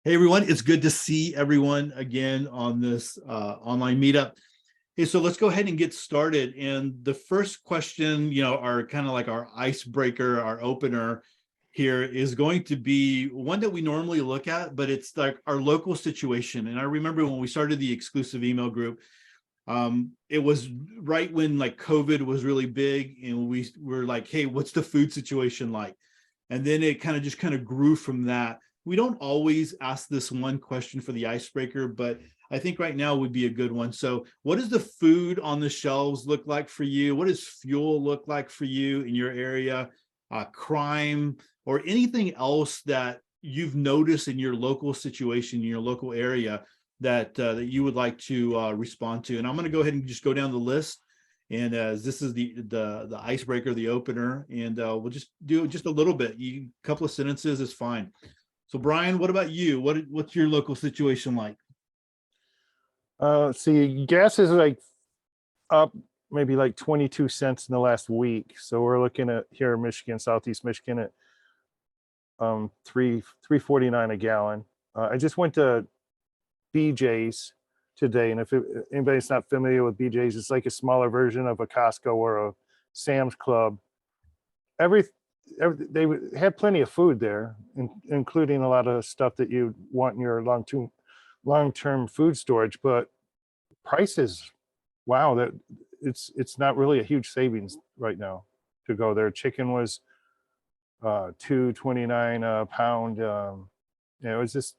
Hey everyone, it's good to see everyone again on this online meetup. Hey, so let's go ahead and get started. And the first question, our kind of like our icebreaker, our opener here is going to be one that we normally look at, but it's like our local situation. And I remember when we started the exclusive email group, it was right when like COVID was really big, and we were like, hey, what's the food situation like? And then it kind of grew from that. We don't always ask this one question for the icebreaker, but I think right now would be a good one. So what does the food on the shelves look like for you? What does fuel look like for you in your area? Crime or anything else that you've noticed in your local situation, in your local area that you would like to respond to. And I'm going to go ahead and just go down the list. And as this is the icebreaker, the opener, and we'll just do just a little bit. A couple of sentences is fine. So Brian, what about you? What's your local situation like? See, gas is like up maybe like 22 cents in the last week. So we're looking at here in Michigan, Southeast Michigan at 3.49 a gallon. I just went to BJ's today, and if anybody's not familiar with BJ's, it's like a smaller version of a Costco or a Sam's Club. They had plenty of food there, including a lot of stuff that you want in your long-term food storage, but prices, wow, that it's not really a huge savings right now to go there. Chicken was $2.29 a pound. It was just,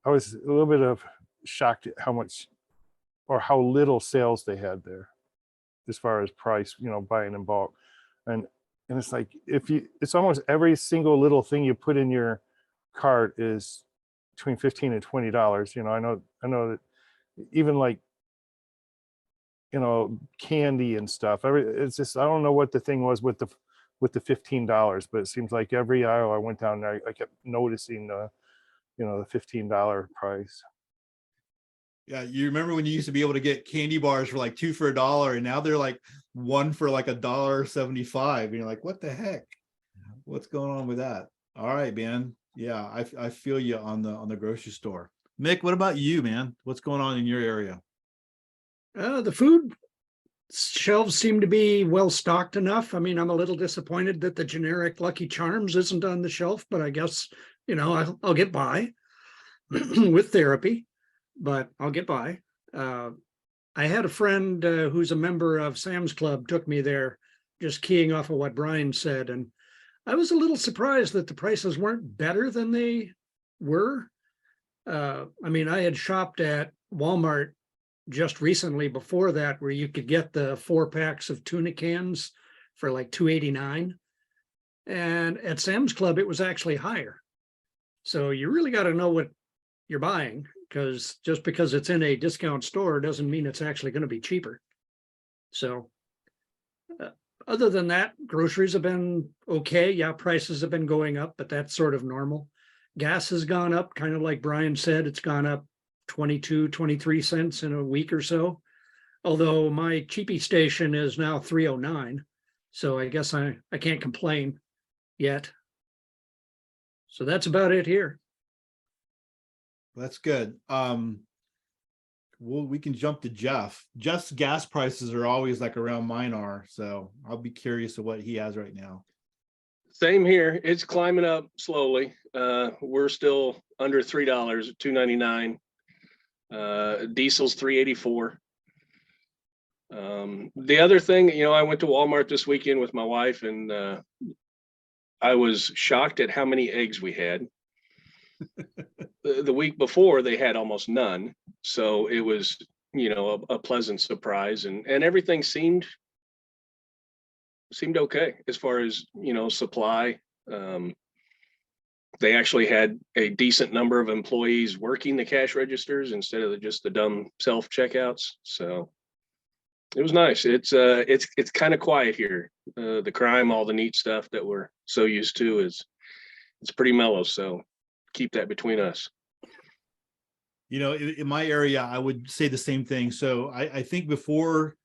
I was a little bit of shocked at how much or how little sales they had there as far as price, buying in bulk. And it's like it's almost every single little thing you put in your cart is between $15 and $20. I know that even like candy and stuff. It's just, I don't know what the thing was with the $15, but it seems like every aisle I went down there, I kept noticing the $15 price. Yeah, you remember when you used to be able to get candy bars for like 2 for $1, and now they're like 1 for like $1.75. And you're like, what the heck? What's going on with that? All right, man. Yeah, I feel you on the grocery store. Mick, what about you, man? What's going on in your area? The food shelves seem to be well stocked enough. I mean, I'm a little disappointed that the generic Lucky Charms isn't on the shelf, but I guess, I'll get by with therapy, but I'll get by. I had a friend who's a member of Sam's Club took me there, just keying off of what Brian said. And I was a little surprised that the prices weren't better than they were. I mean, I had shopped at Walmart just recently before that, where you could get the 4 packs of tuna cans for like $2.89. And at Sam's Club, it was actually higher. So you really got to know what you're buying, because just because it's in a discount store doesn't mean it's actually going to be cheaper. So other than that, groceries have been okay. Yeah, prices have been going up, but that's sort of normal. Gas has gone up, kind of like Brian said, it's gone up 22, 23 cents in a week or so. Although my cheapy station is now 3.09. So I guess I can't complain yet. So that's about it here. That's good. Well, we can jump to Jeff. Jeff's gas prices are always like around mine are, so I'll be curious of what he has right now. Same here. It's climbing up slowly. We're still under $3 at $2.99. Diesel's $3.84. The other thing, I went to Walmart this weekend with my wife, and I was shocked at how many eggs we had. The week before they had almost none, so it was a pleasant surprise, and everything seemed okay as far as supply. They actually had a decent number of employees working the cash registers instead of just the dumb self checkouts, so it was nice. It's kind of quiet here. The crime, all the neat stuff that we're so used to, it's pretty mellow, so keep that between us. In my area, I would say the same thing. So I think before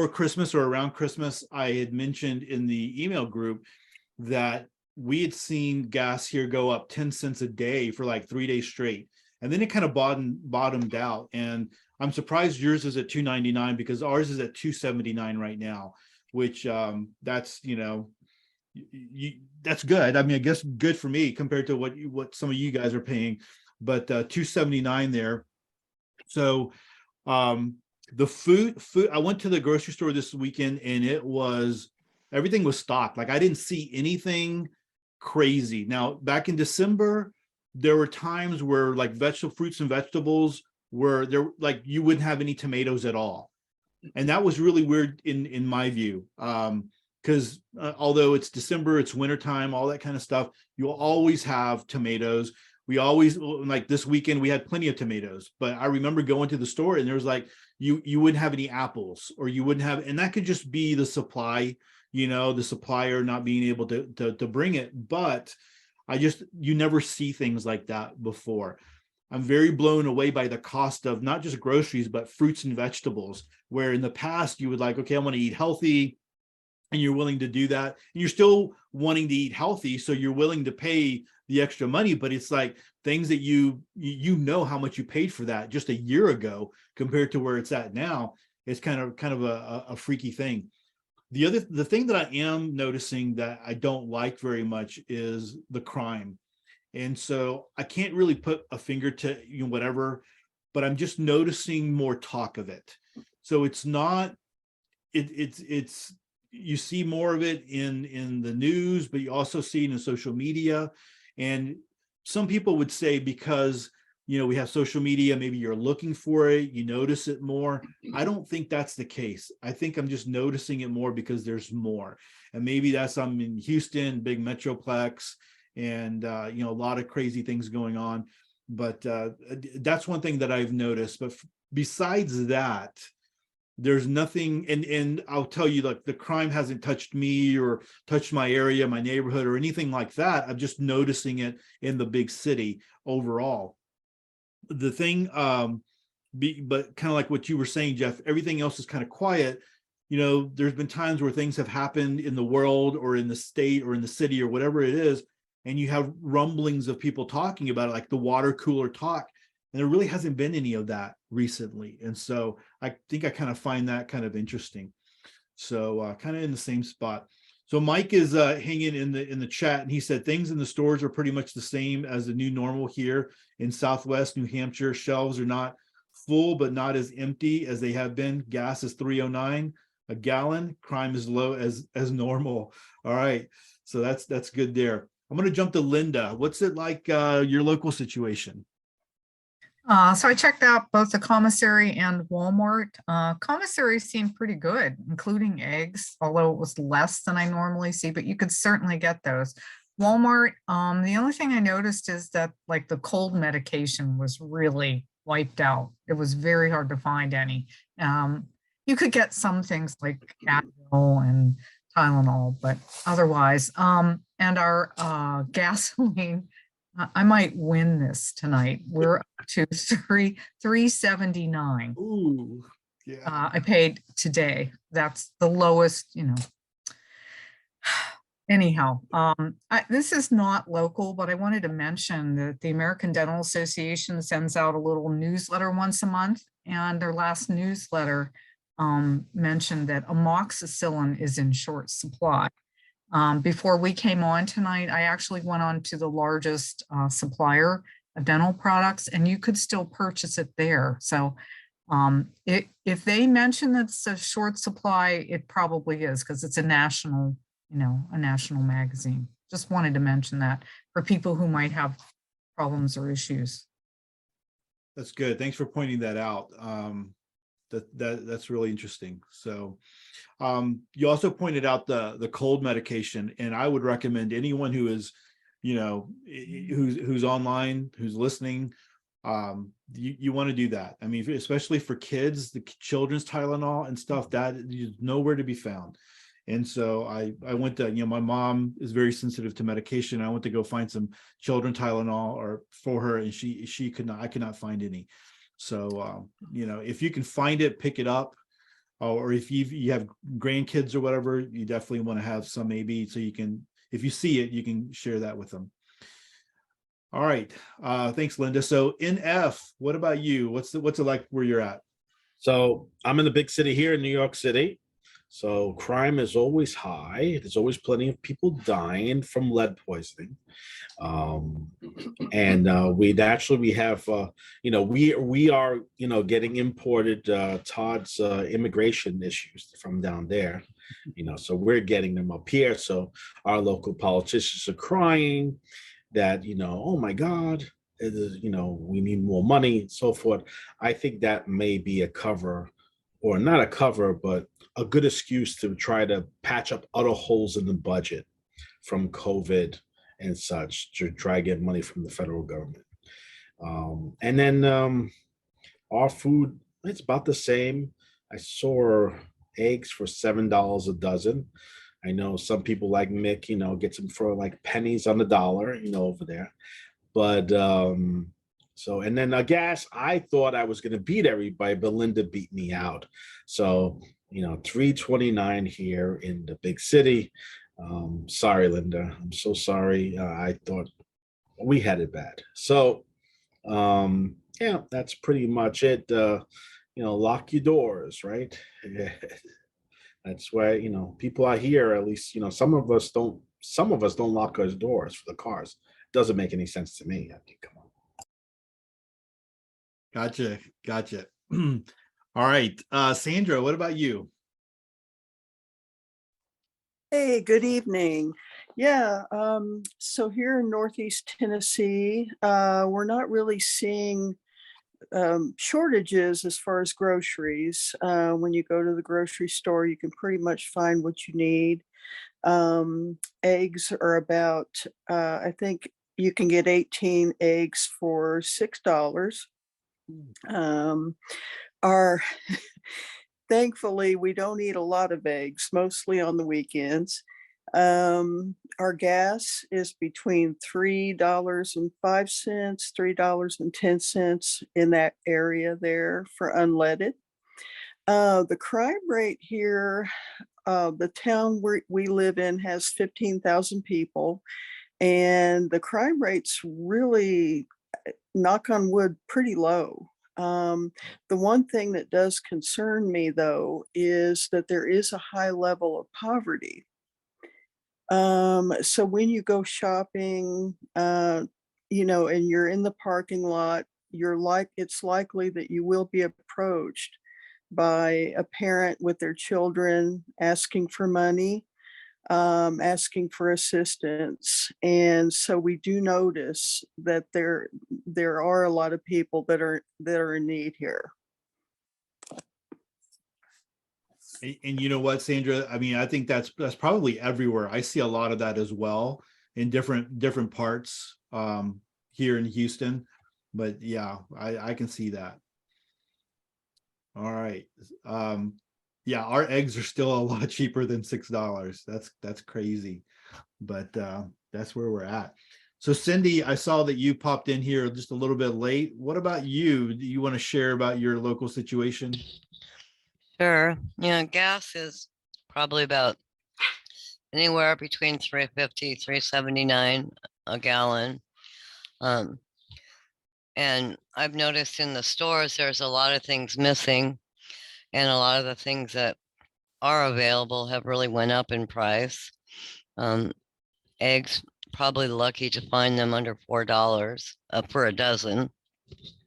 Christmas or around Christmas, I had mentioned in the email group that we had seen gas here go up 10 cents a day for like 3 days straight. And then it kind of bottomed out. And I'm surprised yours is at $2.99 because ours is at $2.79 right now, which that's, that's good. I mean, I guess good for me compared to what some of you guys are paying, but $2.79 there. So the food, I went to the grocery store this weekend and everything was stocked. Like I didn't see anything crazy. Now, back in December, there were times where like fruits and vegetables were there, like you wouldn't have any tomatoes at all. And that was really weird in my view. Because although it's December, it's wintertime, all that kind of stuff, you'll always have tomatoes. We always, like this weekend, we had plenty of tomatoes, but I remember going to the store and there was like, you wouldn't have any apples, or you wouldn't have, and that could just be the supply, the supplier not being able to bring it. But you never see things like that before. I'm very blown away by the cost of not just groceries, but fruits and vegetables, where in the past you would like, okay, I want to eat healthy, and you're willing to do that. And you're still wanting to eat healthy, so you're willing to pay the extra money, but it's like things that you know how much you paid for that just a year ago compared to where it's at now. It's kind of a freaky thing. The thing that I am noticing that I don't like very much is the crime. And so I can't really put a finger to whatever, but I'm just noticing more talk of it. So it's not, it's you see more of it in the news, but you also see it in social media. And some people would say because we have social media, maybe you're looking for it, you notice it more. I don't think that's the case. I think I'm just noticing it more because there's more. And maybe I'm in Houston, big metroplex, and a lot of crazy things going on. But that's one thing that I've noticed. But besides that, there's nothing, and I'll tell you, like, the crime hasn't touched me or touched my area, my neighborhood, or anything like that. I'm just noticing it in the big city overall. The thing, but kind of like what you were saying, Jeff, everything else is kind of quiet. There's been times where things have happened in the world or in the state or in the city or whatever it is, and you have rumblings of people talking about it, like the water cooler talk. And there really hasn't been any of that recently. And so I think I kind of find that kind of interesting. So kind of in the same spot. So Mike is hanging in the chat, and he said things in the stores are pretty much the same as the new normal here in Southwest New Hampshire. Shelves are not full, but not as empty as they have been. Gas is $3.09 a gallon. Crime is low as normal. All right. So that's good there. I'm going to jump to Linda. What's it like your local situation? So I checked out both the commissary and Walmart. Commissary seemed pretty good, including eggs, although it was less than I normally see, but you could certainly get those. Walmart, the only thing I noticed is that like the cold medication was really wiped out. It was very hard to find any. You could get some things like Advil and Tylenol, but otherwise, and our gasoline, I might win this tonight. We're up to $3.79. Ooh, yeah. I paid today. That's the lowest, Anyhow, this is not local, but I wanted to mention that the American Dental Association sends out a little newsletter once a month, and their last newsletter mentioned that amoxicillin is in short supply. Before we came on tonight, I actually went on to the largest supplier of dental products, and you could still purchase it there. So if they mention that it's a short supply, it probably is, because it's a national magazine. Just wanted to mention that for people who might have problems or issues. That's good. Thanks for pointing that out. That's really interesting. So you also pointed out the cold medication, and I would recommend anyone who is, who's online, who's listening, you want to do that. I mean, especially for kids, the children's Tylenol and stuff, that is nowhere to be found. And so I went to, my mom is very sensitive to medication. I went to go find some children Tylenol for her, and I could not find any. So, if you can find it, pick it up. Or if you have grandkids or whatever, you definitely want to have some, maybe, so you can, if you see it, you can share that with them. All right. Thanks, Linda. So NF, what about you? What's it like where you're at? So I'm in the big city here in New York City. So crime is always high. There's always plenty of people dying from lead poisoning. And we have, we are, getting imported Todd's immigration issues from down there, so we're getting them up here. So our local politicians are crying that, oh my God, we need more money and so forth. I think that may be a cover, or not a cover, but a good excuse to try to patch up other holes in the budget from COVID and such, to try to get money from the federal government. And then our food, it's about the same. I saw eggs for $7 a dozen. I know some people like Mick, gets them for like pennies on the dollar, over there. But and then gas, I thought I was going to beat everybody, but Linda beat me out. So, $3.29 here in the big city. Sorry, Linda. I'm so sorry. I thought we had it bad. So, yeah, that's pretty much it. Lock your doors, right? That's why, people out here, at least, some of us don't lock our doors for the cars. Doesn't make any sense to me. I mean, come on. Gotcha. All right. Sandra, what about you? Hey, good evening. Yeah, so here in Northeast Tennessee, we're not really seeing shortages as far as groceries. When you go to the grocery store, you can pretty much find what you need. Eggs are about, I think you can get 18 eggs for $6. Our Thankfully, we don't eat a lot of eggs, mostly on the weekends. Our gas is between $3.05, $3.10 in that area there for unleaded. The crime rate here, the town we live in has 15,000 people, and the crime rate's really, knock on wood, pretty low. The one thing that does concern me, though, is that there is a high level of poverty. So when you go shopping, and you're in the parking lot, it's likely that you will be approached by a parent with their children asking for money, asking for assistance. And so we do notice that there are a lot of people that are in need here. And you know what, Sandra? I mean, I think that's probably everywhere. I see a lot of that as well in different parts here in Houston. But yeah, I can see that. All right. Yeah, our eggs are still a lot cheaper than $6. That's crazy. But that's where we're at. So Cindy, I saw that you popped in here just a little bit late. What about you? Do you want to share about your local situation? Sure. Gas is probably about anywhere between $3.50, $3.79 a gallon. And I've noticed in the stores, there's a lot of things missing, and a lot of the things that are available have really went up in price. Eggs, probably lucky to find them under $4 for a dozen.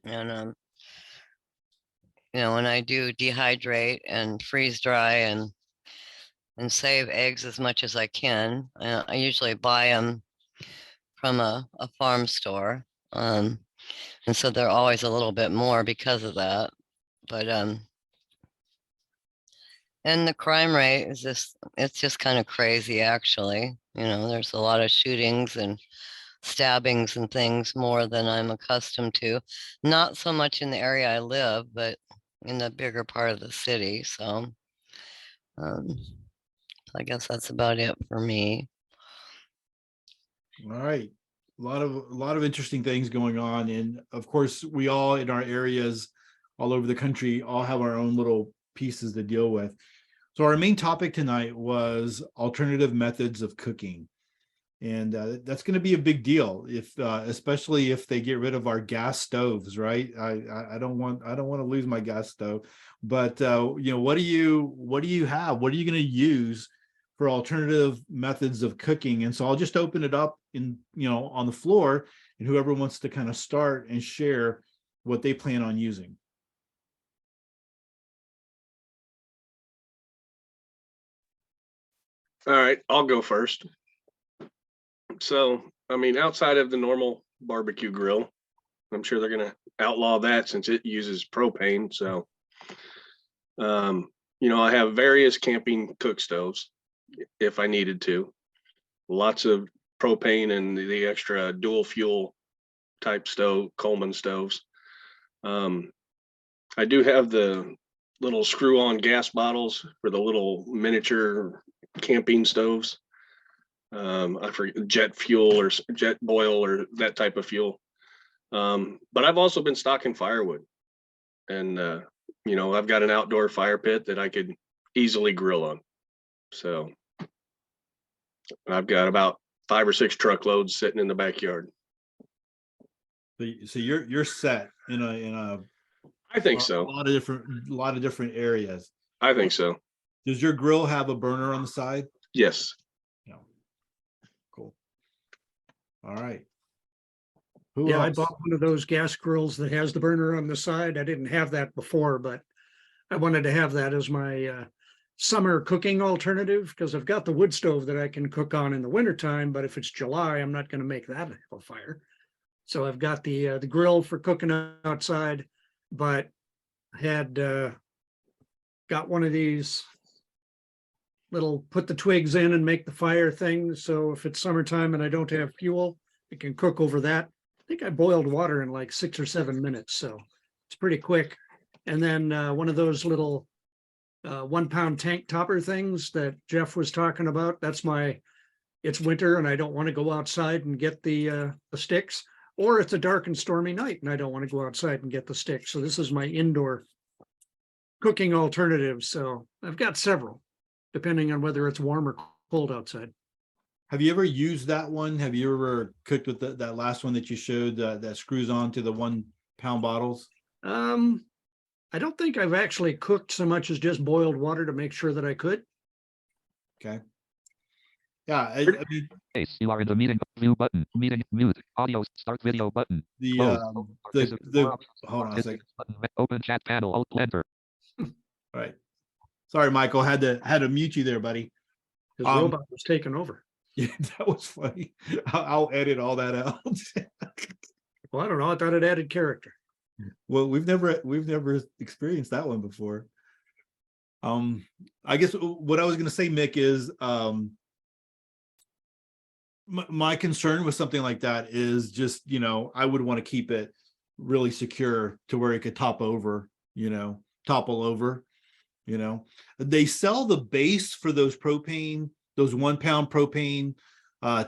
And when I do dehydrate and freeze dry and save eggs as much as I can, I usually buy them from a farm store. And so they're always a little bit more because of that. But and the crime rate is it's just kind of crazy, actually. There's a lot of shootings and stabbings and things, more than I'm accustomed to. Not so much in the area I live, but in the bigger part of the city. So I guess that's about it for me. All right. A lot of interesting things going on. And of course, we all in our areas all over the country all have our own little pieces to deal with. So our main topic tonight was alternative methods of cooking. And that's going to be a big deal if, especially if they get rid of our gas stoves, right? I don't want to lose my gas stove. But what do you have? What are you going to use for alternative methods of cooking? And so I'll just open it up on the floor, and whoever wants to kind of start and share what they plan on using. All right, I'll go first. So, I mean, outside of the normal barbecue grill, I'm sure they're going to outlaw that since it uses propane. So, I have various camping cook stoves if I needed to. Lots of propane and the extra dual fuel type stove, Coleman stoves. I do have the little screw on gas bottles for the little miniature camping stoves. I forget jet fuel or jet boil or that type of fuel. But I've also been stocking firewood, and I've got an outdoor fire pit that I could easily grill on. So I've got about 5 or 6 truckloads sitting in the backyard. So you're set in a I think a so. lot of different areas. I think so. Does your grill have a burner on the side? Yes. No. Cool. All right. Who Yeah, I else? bought one of those gas grills that has the burner on the side. I didn't have that before, but I wanted to have that as my summer cooking alternative because I've got the wood stove that I can cook on in the wintertime, but if it's July, I'm not going to make that a fire. So I've got the grill for cooking outside, but had got one of these little put the twigs in and make the fire thing. So if it's summertime and I don't have fuel, I can cook over that. I think I boiled water in like 6 or 7 minutes, so it's pretty quick. And then one of those little 1 pound tank topper things that Jeff was talking about. It's winter and I don't want to go outside and get the sticks, or it's a dark and stormy night and I don't want to go outside and get the sticks. So this is my indoor cooking alternative. So I've got several, depending on whether it's warm or cold outside. Have you ever used that one? Have you ever cooked with that last one that you showed that screws on to the 1 pound bottles? I don't think I've actually cooked so much as just boiled water to make sure that I could. Okay. Yeah, I mean, You are in the meeting view button, meeting mute, audio start video button. Close. hold on a second. Open chat panel, alt enter. All right. Sorry, Michael, had to mute you there, buddy. His robot was taken over. Yeah, that was funny. I'll edit all that out. Well, I don't know. I thought it added character. Well, we've never experienced that one before. I guess what I was going to say, Mick, is my concern with something like that is just, I would want to keep it really secure to where it could topple over. They sell the base for those 1 pound propane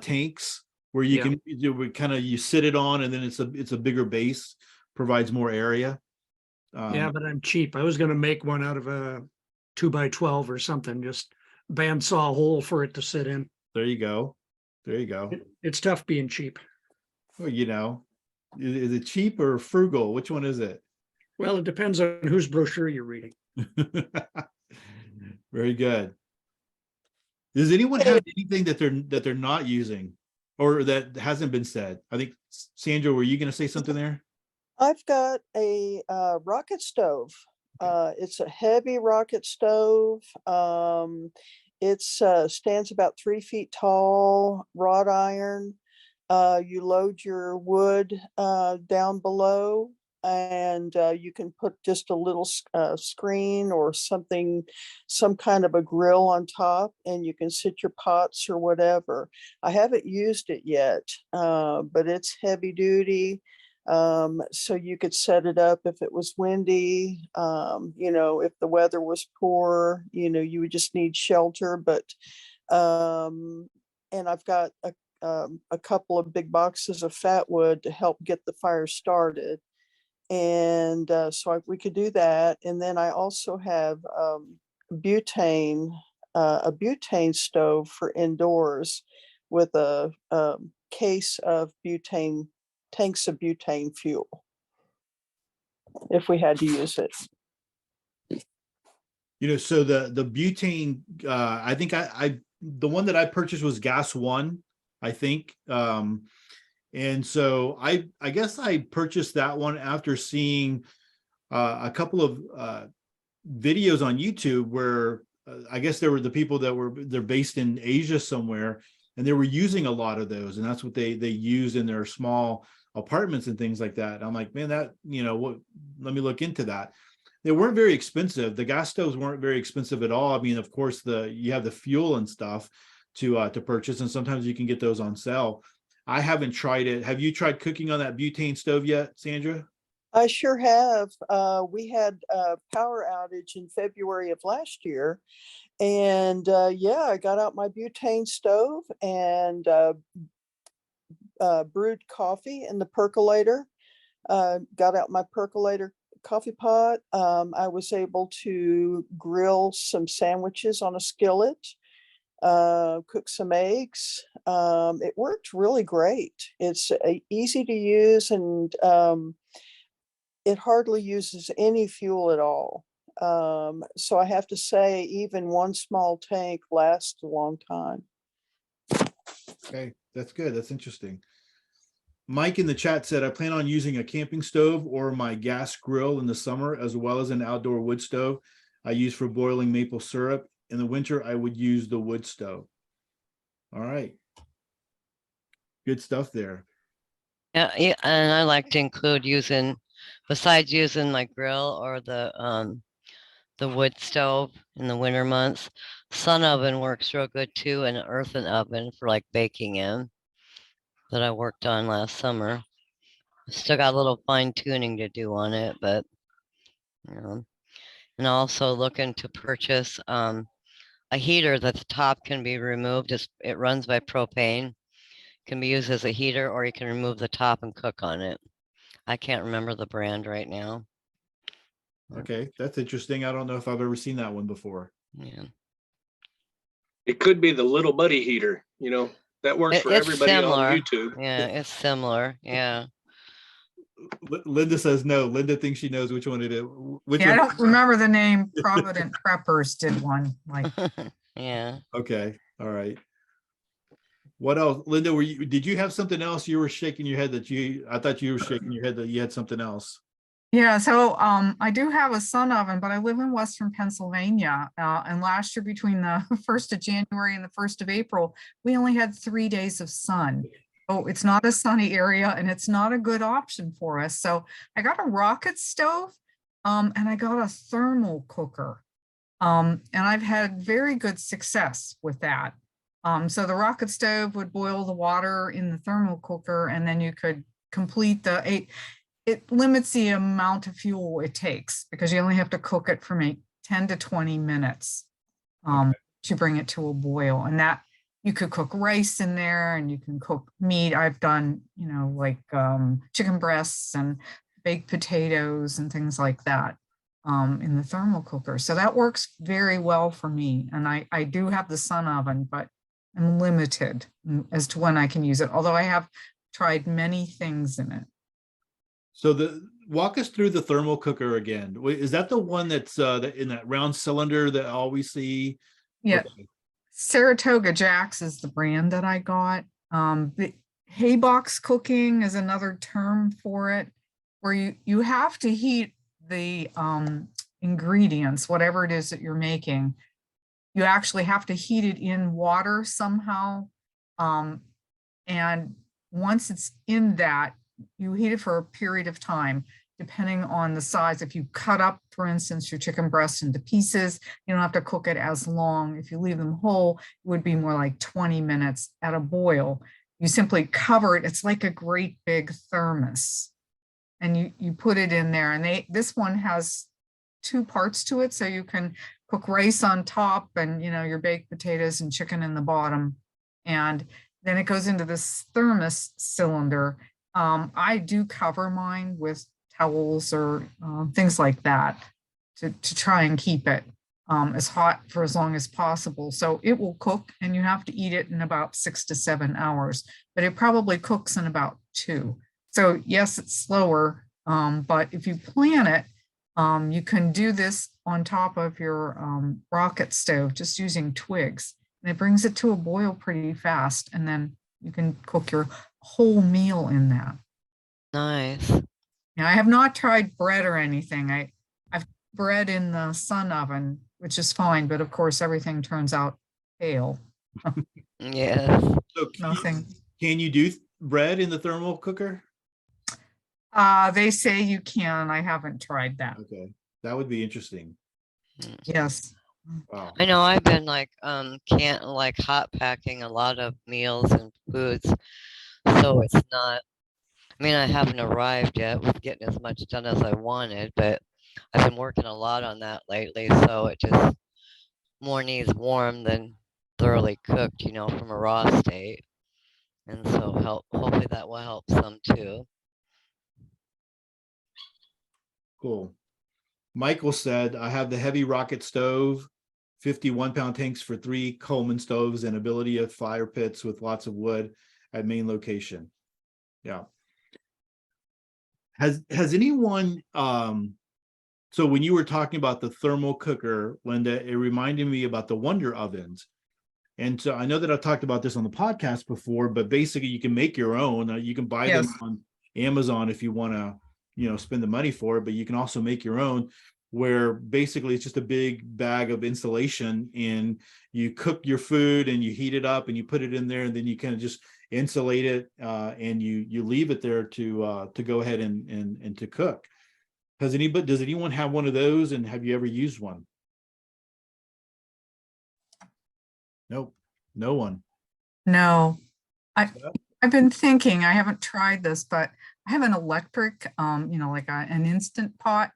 tanks where you can you sit it on, and then it's a bigger base, provides more area. Yeah, but I'm cheap. I was going to make one out of a 2x12 or something, just bandsaw hole for it to sit in. There you go. It's tough being cheap. Well, is it cheap or frugal? Which one is it? Well, it depends on whose brochure you're reading. Very good. Does anyone have anything that they're not using or that hasn't been said? I think, Sandra, were you going to say something there? I've got a rocket stove. It's a heavy rocket stove. It stands about 3 feet tall, wrought iron. You load your wood down below, and you can put just a little screen or something, some kind of a grill on top, and you can sit your pots or whatever. I haven't used it yet, but it's heavy duty. So you could set it up if it was windy, if the weather was poor, you would just need shelter. But and I've got a couple of big boxes of fat wood to help get the fire started. And we could do that. And then I also have a butane stove for indoors, with a case of butane, tanks of butane fuel, if we had to use it. So the butane, I think I the one that I purchased was gas one, I think. And so I guess I purchased that one after seeing a couple of videos on YouTube where I guess there were the people they're based in Asia somewhere, and they were using a lot of those, and that's what they use in their small apartments and things like that. I'm like, man, that let me look into that. They weren't very expensive. The gas stoves weren't very expensive at all. I mean, of course, you have the fuel and stuff to purchase, and sometimes you can get those on sale. I haven't tried it. Have you tried cooking on that butane stove yet, Sandra? I sure have. We had a power outage in February of last year. And yeah, I got out my butane stove and brewed coffee in the percolator. Got out my percolator coffee pot. I was able to grill some sandwiches on a skillet, cook some eggs. It worked really great. It's easy to use, and it hardly uses any fuel at all. So I have to say, even one small tank lasts a long time. Okay, that's good. That's interesting. Mike in the chat said, I plan on using a camping stove or my gas grill in the summer, as well as an outdoor wood stove I use for boiling maple syrup. In the winter, I would use the wood stove. All right. Good stuff there. Yeah, and I like to include besides using my grill or the wood stove in the winter months, sun oven works real good too, and an earthen oven for like baking in that I worked on last summer. Still got a little fine tuning to do on it, but and also looking to purchase a heater that the top can be removed. It runs by propane, can be used as a heater, or you can remove the top and cook on it. I can't remember the brand right now. Okay, that's interesting. I don't know if I've ever seen that one before. Yeah. It could be the little buddy heater, that works for It's everybody on similar. YouTube. Yeah, it's similar. Yeah. Linda says no. Linda thinks she knows which one it is. Which Yeah, I one? don't remember the name. Provident Preppers did one like. Yeah. Okay, all right. What else, Linda? Did you have something else? You were shaking your head I thought you were shaking your head that you had something else. Yeah, so I do have a sun oven, but I live in Western Pennsylvania. And last year, between the 1st of January and the 1st of April, we only had 3 days of sun. Oh, it's not a sunny area, and it's not a good option for us. So I got a rocket stove, and I got a thermal cooker. And I've had very good success with that. So the rocket stove would boil the water in the thermal cooker, and then you could complete it limits the amount of fuel it takes, because you only have to cook it for 10 to 20 minutes to bring it to a boil. And that you could cook rice in there, and you can cook meat. I've done, like chicken breasts and baked potatoes and things like that in the thermal cooker. So that works very well for me. And I do have the sun oven, but I'm limited as to when I can use it, although I have tried many things in it. So walk us through the thermal cooker again. Is that the one that's in that round cylinder that I always see? Yeah. Okay. Saratoga Jack's is the brand that I got. The hay box cooking is another term for it, where you have to heat the ingredients, whatever it is that you're making. You actually have to heat it in water somehow. And once it's in that, you heat it for a period of time, depending on the size. If you cut up, for instance, your chicken breast into pieces, you don't have to cook it as long. If you leave them whole, it would be more like 20 minutes at a boil. You simply cover it. It's like a great big thermos. And you put it in there, and this one has 2 parts to it. So you can cook rice on top, and your baked potatoes and chicken in the bottom. And then it goes into this thermos cylinder. I do cover mine with towels or things like that to try and keep it as hot for as long as possible. So it will cook and you have to eat it in about 6 to 7 hours, but it probably cooks in about 2. So yes, it's slower, but if you plan it, you can do this on top of your rocket stove, just using twigs. And it brings it to a boil pretty fast. And then you can cook your whole meal in that. Nice. Now, I have not tried bread or anything. I've bread in the sun oven, which is fine, but of course everything turns out pale. Yes. So Nothing. can you do bread in the thermal cooker? They say you can. I haven't tried that. Okay, that would be interesting. Yes. Wow. I know I've been like can't like hot packing a lot of meals and foods, so it's not. I mean, I haven't arrived yet with getting as much done as I wanted, but I've been working a lot on that lately, so it just more needs warm than thoroughly cooked, you know, from a raw state. And so hopefully that will help some too. Cool. Michael said, I have the heavy rocket stove, 51-pound tanks for 3 Coleman stoves, and ability of fire pits with lots of wood at main location. Yeah. Has anyone, so when you were talking about the thermal cooker, Linda, it reminded me about the Wonder ovens. And so I know that I've talked about this on the podcast before, but basically you can make your own. You can buy them Yes. on Amazon if you want to, you know, spend the money for it, but you can also make your own, where basically it's just a big bag of insulation and you cook your food and you heat it up and you put it in there, and then you kind of just insulate it and you leave it there to go ahead and to cook. Does anyone have one of those, and have you ever used one? Nope, no one. No. I've been thinking, I haven't tried this, but I have an electric, you know, like an Instant Pot,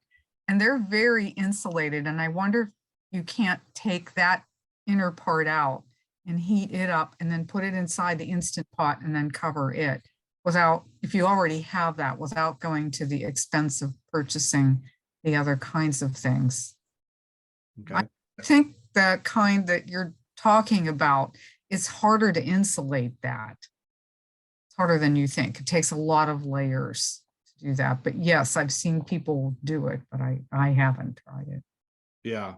and they're very insulated. And I wonder if you can't take that inner part out and heat it up and then put it inside the Instant Pot and then cover it without, if you already have that, without going to the expense of purchasing the other kinds of things. Okay. I think the kind that you're talking about, it's harder to insulate that. It's harder than you think. It takes a lot of layers to do that. But yes, I've seen people do it, but I haven't tried it. Yeah.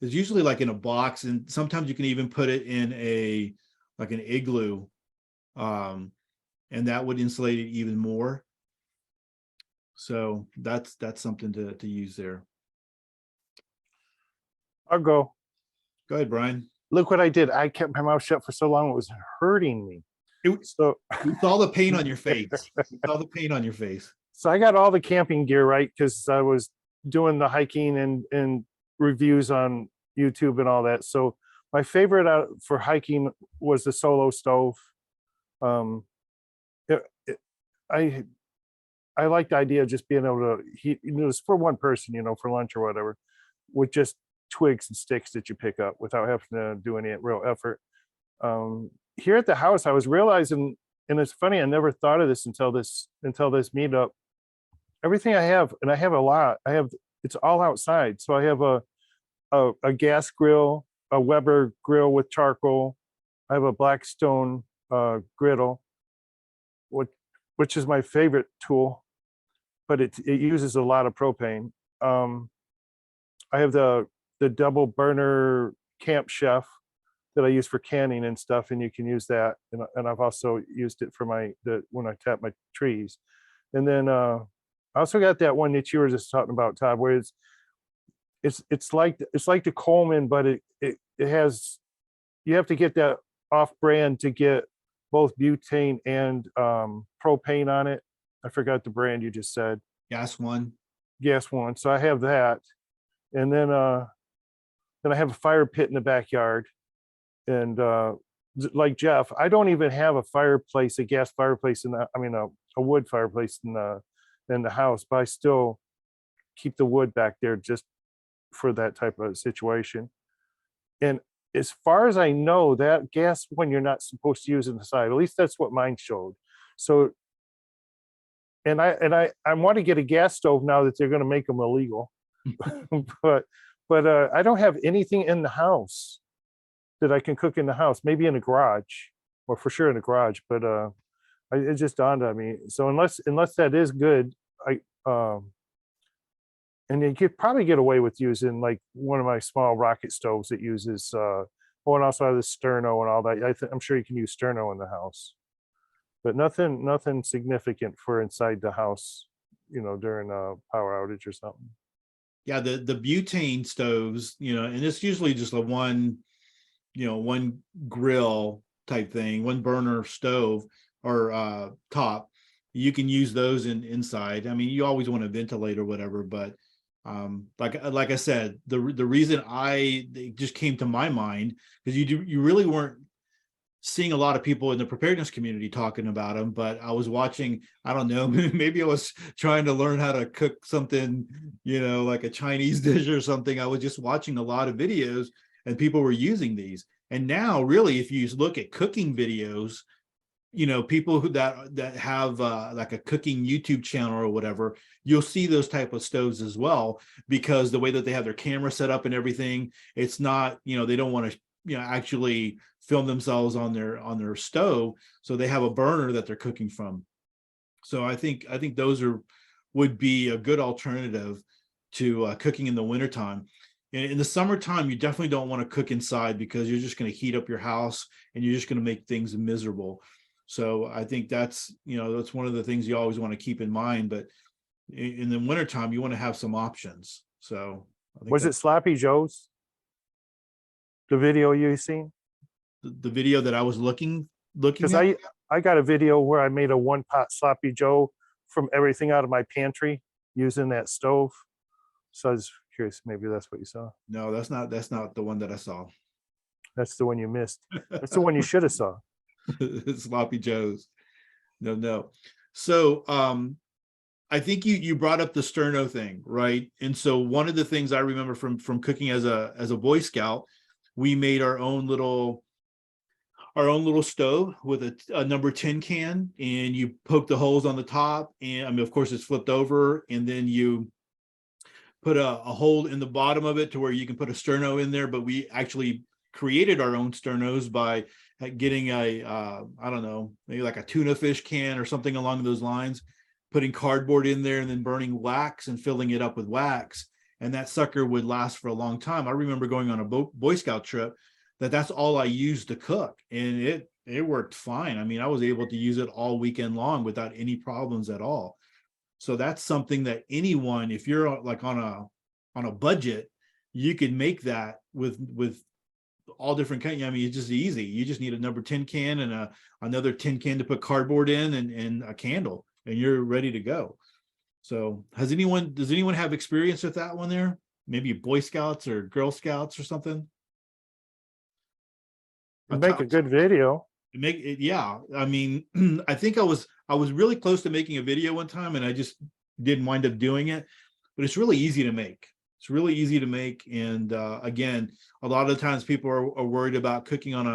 It's usually like in a box, and sometimes you can even put it in a like an igloo, and that would insulate it even more. So that's something to use there. I'll go. Go ahead, Brian. Look what I did. I kept my mouth shut for so long, it was hurting me. So We saw the pain on your face. We saw the pain on your face. I got all the camping gear right, because I was doing the hiking and reviews on YouTube and all that. So my favorite for hiking was the Solo stove. I like the idea of just being able to heat, you know, it's for one person, you know, for lunch or whatever, with just twigs and sticks that you pick up without having to do any real effort. Here at the house, I was realizing, and it's funny, I never thought of this until this meetup. Everything I have, and I have a lot, it's all outside. So I have a gas grill, a Weber grill with charcoal. I have a Blackstone griddle, which is my favorite tool, but it uses a lot of propane. I have the double burner Camp Chef that I use for canning and stuff, and you can use that. And I've also used it for when I tap my trees. And then I also got that one that you were just talking about, Todd, where it's like the Coleman, but it has, you have to get that off brand to get both butane and propane on it. I forgot the brand you just said. Gas one. So I have that. And then I have a fire pit in the backyard. And like Jeff, I don't even have a fireplace, a gas fireplace a wood fireplace in the house, but I still keep the wood back there just for that type of situation. And as far as I know, that gas one you're not supposed to use in the side. At least that's what mine showed. So, and I want to get a gas stove now that they're going to make them illegal. but but I don't have anything in the house that I can cook in the house. Maybe in the garage, or for sure in the garage. But it just dawned on me. So unless that is good, and you could probably get away with using like one of my small rocket stoves that uses and also have the sterno and all that. I'm sure you can use sterno in the house, but nothing significant for inside the house, during a power outage or something. Yeah, the butane stoves, and it's usually just a one grill type thing, one burner stove or top. You can use those inside. I mean, you always want to ventilate or whatever, but like I said, the reason it just came to my mind, because you really weren't seeing a lot of people in the preparedness community talking about them, but I was watching, I don't know, maybe I was trying to learn how to cook something, like a Chinese dish or something. I was just watching a lot of videos and people were using these. And now really, if you look at cooking videos, people that have like a cooking YouTube channel or whatever, you'll see those type of stoves as well, because the way that they have their camera set up and everything, it's not, they don't want to, actually film themselves on their stove. So they have a burner that they're cooking from. So I think those would be a good alternative to cooking in the wintertime. In the summertime, you definitely don't want to cook inside, because you're just going to heat up your house and you're just going to make things miserable. So I think that's one of the things you always want to keep in mind. But in the wintertime, you want to have some options. So I think Was it Sloppy Joe's? The video you seen? the video that I was looking Because at? I got a video where I made a 1-pot Sloppy Joe from everything out of my pantry using that stove. So I was curious, maybe that's what you saw. No, that's not the one that I saw. That's the one you missed. That's the one you should have saw. Sloppy Joe's. No. So I think you brought up the sterno thing, right? And so one of the things I remember from cooking as a Boy Scout, we made our own little stove with a number 10 can, and you poke the holes on the top, and I mean, of course, it's flipped over, and then you put a hole in the bottom of it to where you can put a sterno in there. But we actually created our own sternos by getting I don't know, maybe like a tuna fish can or something along those lines, putting cardboard in there and then burning wax and filling it up with wax. And that sucker would last for a long time. I remember going on a Boy Scout trip that's all I used to cook, and it worked fine. I mean, I was able to use it all weekend long without any problems at all. So that's something that anyone, if you're like on a budget, you could make that with all different kinds. I mean, it's just easy. You just need a number 10 can and another 10 can to put cardboard in and a candle, and you're ready to go. So does anyone have experience with that one there? Maybe Boy Scouts or Girl Scouts or something? Make a good video. Make it, yeah. I mean, I think I was really close to making a video one time, and I just didn't wind up doing it. But it's really easy to make. It's really easy to make, and again, a lot of the times people are worried about cooking on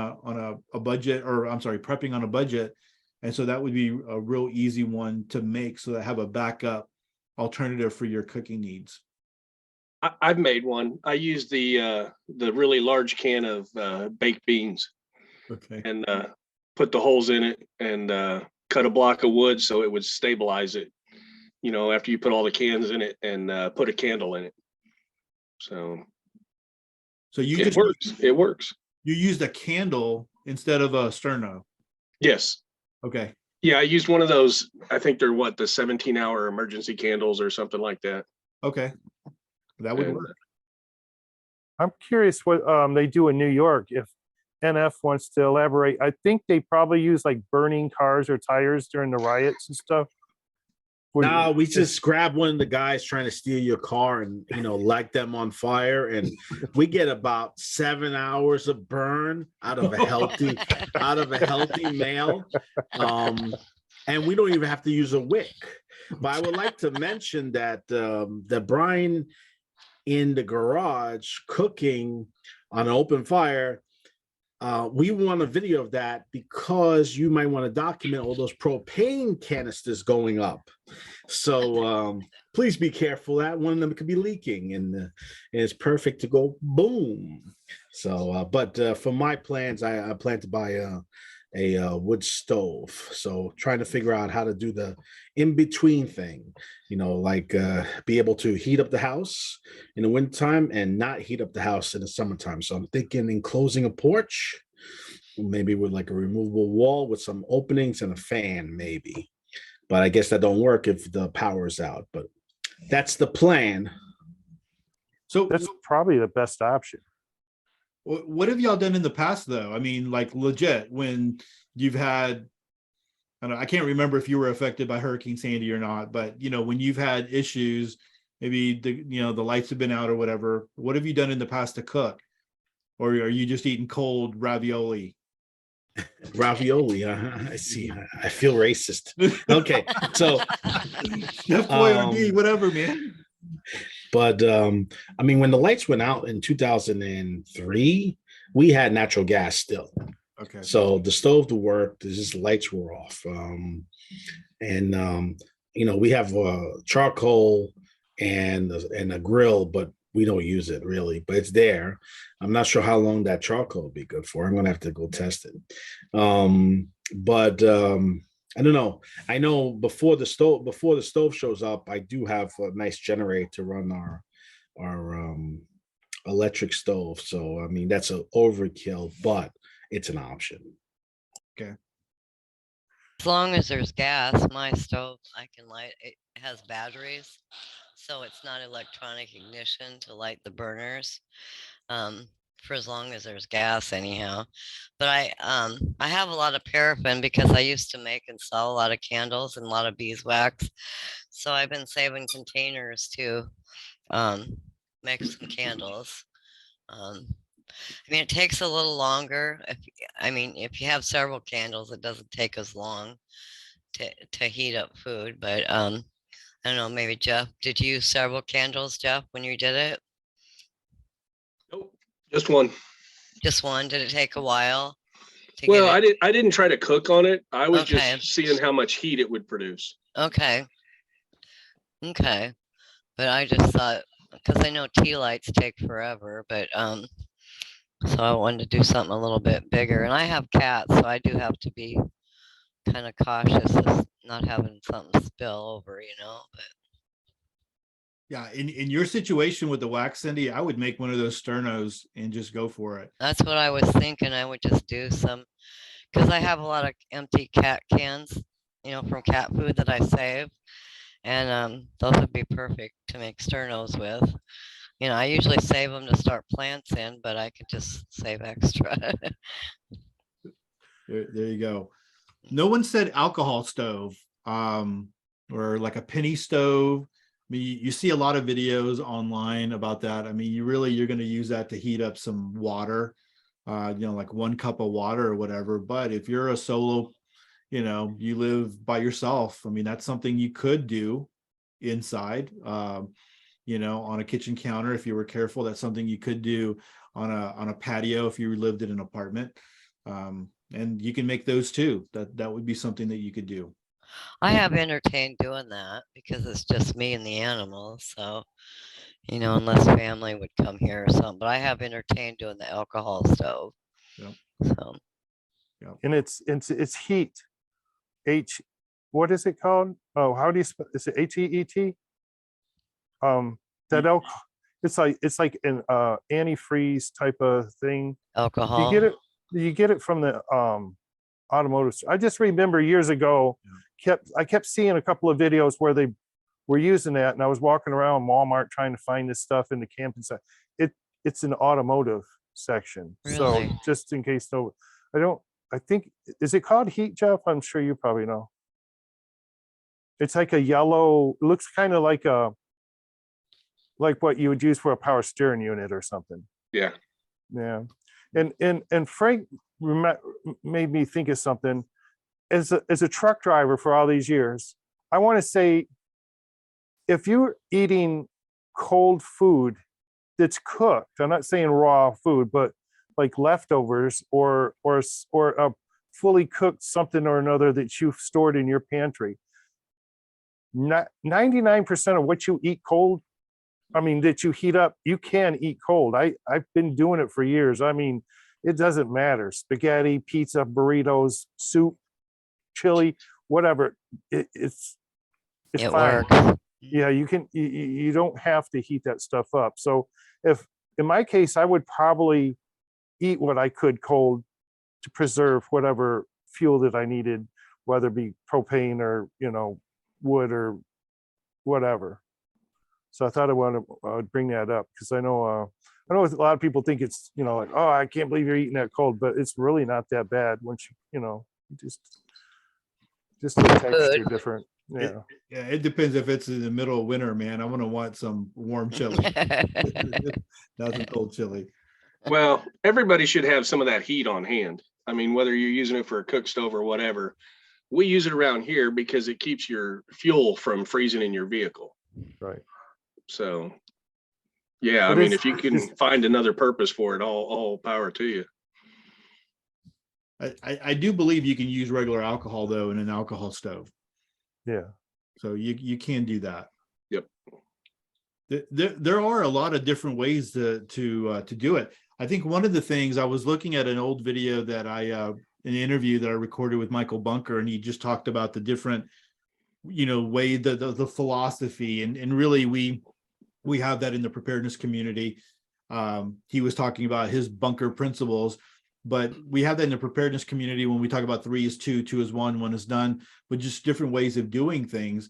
a budget, or I'm sorry, prepping on a budget, and so that would be a real easy one to make, so that have a backup alternative for your cooking needs. I've made one. I used the really large can of baked beans. Okay. And put the holes in it and cut a block of wood so it would stabilize it, after you put all the cans in it, and put a candle in it. So it works. You used a candle instead of a sterno. Yes. Okay. Yeah, I used one of those. I think they're the 17-hour emergency candles or something like that. Okay. That would work. I'm curious what they do in New York. If NF wants to elaborate, I think they probably use like burning cars or tires during the riots and stuff. No, we just grab one of the guys trying to steal your car and light them on fire, and we get about 7 hours of burn out of a healthy male, and we don't even have to use a wick. But I would like to mention that the Brian in the garage cooking on an open fire. We want a video of that, because you might want to document all those propane canisters going up. So please be careful. That one of them could be leaking, and it's perfect to go boom. So, but for my plans, I plan to buy a wood stove. So trying to figure out how to do the in between thing, like be able to heat up the house in the wintertime and not heat up the house in the summertime. So I'm thinking enclosing a porch, maybe with like a removable wall with some openings and a fan, maybe. But I guess that don't work if the power is out. But that's the plan. So That's probably the best option. what have y'all done in the past though? I mean, like legit, when you've had, I can't remember if you were affected by Hurricane Sandy or not, but when you've had issues, maybe the lights have been out or whatever, what have you done in the past to cook? Or are you just eating cold ravioli? Ravioli. I see. I feel racist. Okay, so Chef Boyardee, whatever, man. But I mean, when the lights went out in 2003, we had natural gas still. Okay. So the stove to work, just the lights were off. We have charcoal and a grill, but we don't use it really, but it's there. I'm not sure how long that charcoal will be good for. I'm gonna have to go test it. But I don't know. I know before the stove shows up, I do have a nice generator to run our electric stove. So I mean that's an overkill, but it's an option. Okay. As long as there's gas, my stove, I can light, it has batteries, so it's not electronic ignition to light the burners. For as long as there's gas anyhow. But I have a lot of paraffin because I used to make and sell a lot of candles and a lot of beeswax. So I've been saving containers to make some candles. I mean, it takes a little longer. If you have several candles, it doesn't take as long to heat up food. But I don't know, maybe Jeff, did you use several candles, Jeff, when you did it? Nope, just one. Just one? Did it take a while to Well, get it? I didn't try to cook on it. I was Okay. just seeing how much heat it would produce. Okay. Okay. But I just thought, because I know tea lights take forever, but so I wanted to do something a little bit bigger. And I have cats, so I do have to be kind of cautious of not having something spill over, But Yeah, in your situation with the wax, Cindy, I would make one of those sternos and just go for it. that's what I was thinking. I would just do some, because I have a lot of empty cat cans, from cat food that I save. And those would be perfect to make sternos with. I usually save them to start plants in, but I could just save extra. There you go. No one said alcohol stove, or like a penny stove. I mean, you see a lot of videos online about that. I mean, you're going to use that to heat up some water, like 1 cup of water or whatever. But if you're a solo, you live by yourself, I mean, that's something you could do inside, on a kitchen counter. If you were careful, that's something you could do on a patio if you lived in an apartment. And you can make those too. That would be something that you could do. I have entertained doing that because it's just me and the animals. So, unless family would come here or something, but I have entertained doing the alcohol stove. Yep. So, And it's heat. What is it called? Oh, how do you spell? Is it HEET? That alcohol. It's like an antifreeze type of thing. alcohol. You get it from the automotive. I just remember years ago, I kept seeing a couple of videos where they were using that, and I was walking around Walmart trying to find this stuff in the camping site. It's an automotive section. So Really? just in case I think, is it called heat, Jeff? I'm sure you probably know. It's like a yellow, it looks kind of like what you would use for a power steering unit or something. Yeah. Yeah. And Frank made me think of something. As a truck driver for all these years, I want to say, if you're eating cold food that's cooked, I'm not saying raw food, but like leftovers or a fully cooked something or another that you've stored in your pantry, not 99% of what you eat cold, I mean, that you heat up, you can eat cold. I've been doing it for years. I mean, it doesn't matter. Spaghetti, pizza, burritos, soup, chili, whatever. It's It fine. works. Yeah, you don't have to heat that stuff up. So if in my case, I would probably eat what I could cold to preserve whatever fuel that I needed, whether it be propane or, wood or whatever. So I thought I would bring that up because I know a lot of people think it's, like, oh, I can't believe you're eating that cold, but it's really not that bad once you just the texture different. Yeah. Yeah, it depends if it's in the middle of winter, man. I'm gonna want some warm chili, not some cold chili. Well, everybody should have some of that heat on hand. I mean, whether you're using it for a cook stove or whatever, we use it around here because it keeps your fuel from freezing in your vehicle. Right. So, yeah, But I mean, it's if you can find another purpose for it, all power to you. I do believe you can use regular alcohol though in an alcohol stove. Yeah. So you can do that. Yep. There are a lot of different ways to do it. I think one of the things, I was looking at an old video that an interview that I recorded with Michael Bunker, and he just talked about the different, way, the philosophy, and really we have that in the preparedness community. He was talking about his bunker principles, but we have that in the preparedness community when we talk about 3 is 2, 2 is 1, 1 is done, but just different ways of doing things.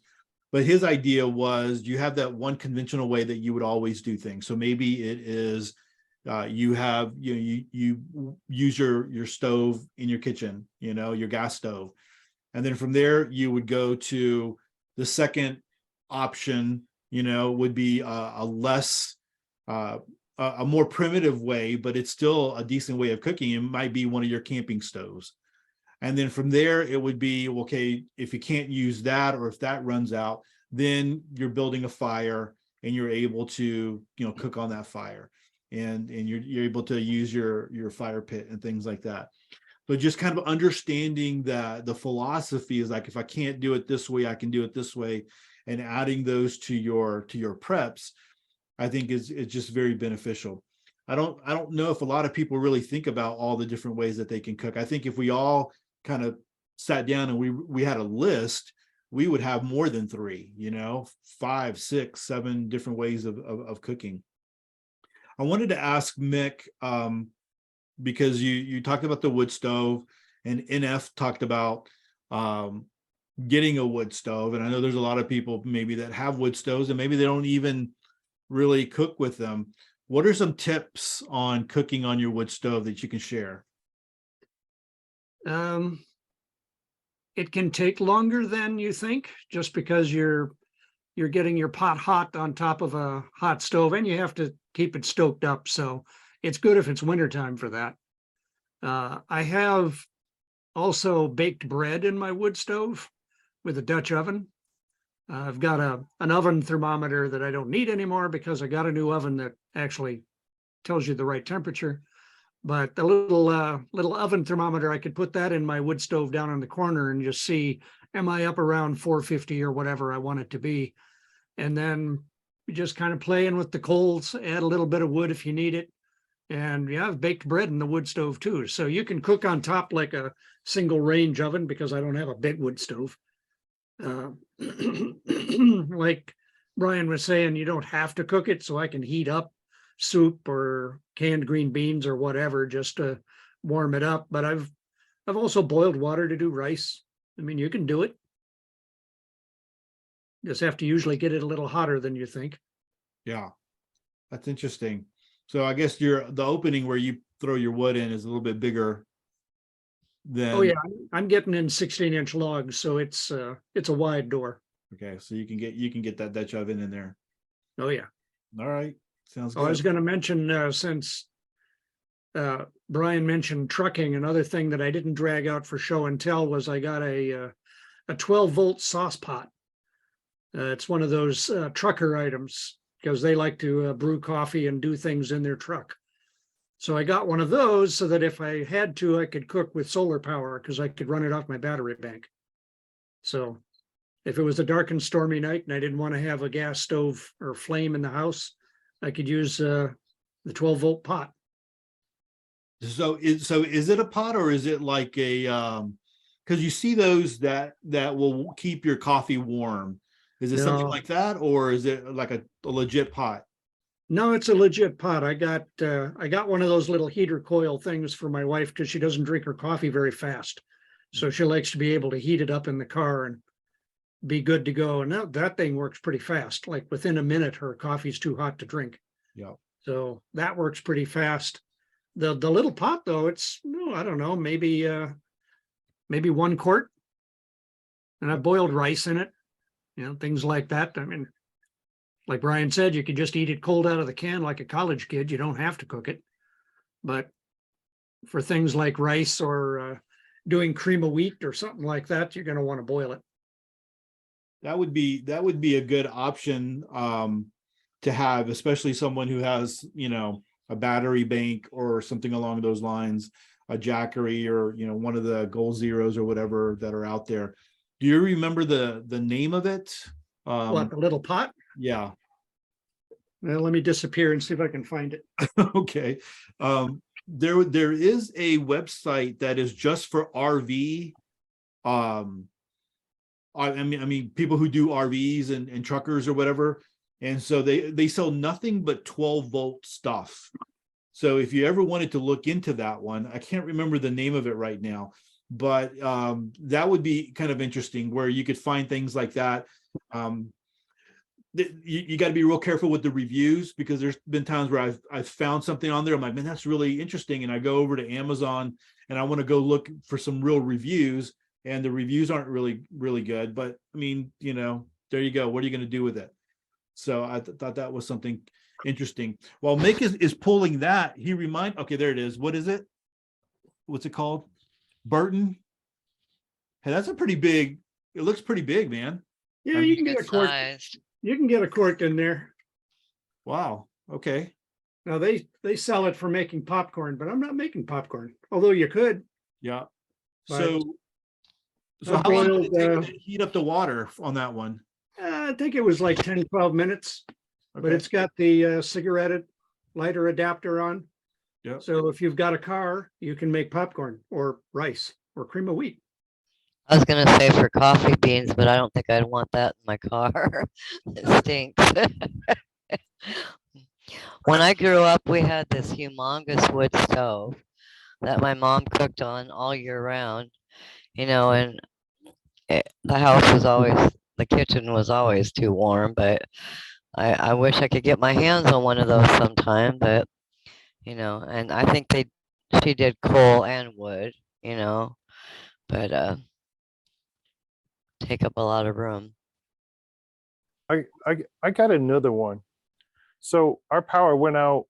But his idea was you have that one conventional way that you would always do things. So maybe it is you use your stove in your kitchen, your gas stove. And then from there, you would go to the second option, would be a less, a more primitive way, but it's still a decent way of cooking. It might be one of your camping stoves. And then from there, it would be, okay, if you can't use that, or if that runs out, then you're building a fire and you're able to, cook on that fire, and you're able to use your fire pit and things like that. But just kind of understanding that the philosophy is like, if I can't do it this way, I can do it this way, and adding those to your preps, I think is just very beneficial. I don't know if a lot of people really think about all the different ways that they can cook. I think if we all kind of sat down and we had a list, we would have more than 3, 5, 6, 7 different ways of cooking. I wanted to ask Mick, because you talked about the wood stove, and NF talked about getting a wood stove. And I know there's a lot of people maybe that have wood stoves and maybe they don't even really cook with them. What are some tips on cooking on your wood stove that you can share? It can take longer than you think, just because you're getting your pot hot on top of a hot stove, and you have to keep it stoked up. So it's good if it's wintertime for that. I have also baked bread in my wood stove with a Dutch oven. I've got an oven thermometer that I don't need anymore because I got a new oven that actually tells you the right temperature. But the little oven thermometer, I could put that in my wood stove down in the corner and just see, am I up around 450 or whatever I want it to be? And then just kind of playing with the coals, add a little bit of wood if you need it. And yeah, I've baked bread in the wood stove too. So you can cook on top like a single range oven, because I don't have a big wood stove. Like Brian was saying, you don't have to cook it, so I can heat up soup or canned green beans or whatever just to warm it up. But I've also boiled water to do rice. I mean, you can do it. Just have to usually get it a little hotter than you think. Yeah, that's interesting. So I guess the opening where you throw your wood in is a little bit bigger than. Oh yeah, I'm getting in 16-inch logs, so it's a wide door. Okay, so you can get that Dutch oven in there. Oh yeah. All right, sounds I was good. going to mention, since Brian mentioned trucking, another thing that I didn't drag out for show and tell was I got a 12-volt sauce pot. It's one of those trucker items, because they like to brew coffee and do things in their truck. So I got one of those so that if I had to, I could cook with solar power, because I could run it off my battery bank. So if it was a dark and stormy night and I didn't want to have a gas stove or flame in the house, I could use the 12-volt pot. So is it a pot or is it like a because you see those that will keep your coffee warm. Is it something No. like that, or is it like a legit pot? No, it's a legit pot. I got one of those little heater coil things for my wife because she doesn't drink her coffee very fast. So she likes to be able to heat it up in the car and be good to go. And that thing works pretty fast. Like within a minute, her coffee's too hot to drink. Yeah. So that works pretty fast. The little pot though, it's I don't know, maybe 1 quart. And I boiled rice in it, things like that. I mean, like Brian said, you could just eat it cold out of the can like a college kid. You don't have to cook it. But for things like rice or doing cream of wheat or something like that, you're going to want to boil it. That would be a good option to have, especially someone who has, a battery bank or something along those lines, a Jackery or, one of the Gold Zeros or whatever that are out there. Do you remember the name of it? What, the little pot? Yeah. Well, let me disappear and see if I can find it. Okay. There is a website that is just for RV. I mean, people who do RVs and truckers or whatever. And so they sell nothing but 12-volt stuff. So if you ever wanted to look into that one, I can't remember the name of it right now, but that would be kind of interesting where you could find things like that. You got to be real careful with the reviews because there's been times where I've found something on there. I'm like, man, that's really interesting. And I go over to Amazon and I want to go look for some real reviews, and the reviews aren't really good. But I mean, there you go. What are you going to do with it? So I thought that was something interesting. While Mick is pulling that, okay, there it is. What is it? What's it called? Burton. Hey, that's a pretty big, it looks pretty big, man. Yeah, you can get a Good quart. sized. You can get a quart in there. Wow. Okay. Now they sell it for making popcorn, but I'm not making popcorn. Although you could. Yeah. But So I how long did it boiled, take to heat up the water on that one? I think it was like 10, 12 minutes, but Okay. it's got the cigarette lighter adapter on. Yeah. So if you've got a car, you can make popcorn or rice or cream of wheat. I was gonna say for coffee beans, but I don't think I'd want that in my car. It stinks. When I grew up, we had this humongous wood stove that my mom cooked on all year round, and the house was always, the kitchen was always too warm, but I wish I could get my hands on one of those sometime, but, and I think she did coal and wood, but take up a lot of room. I got another one. So our power went out.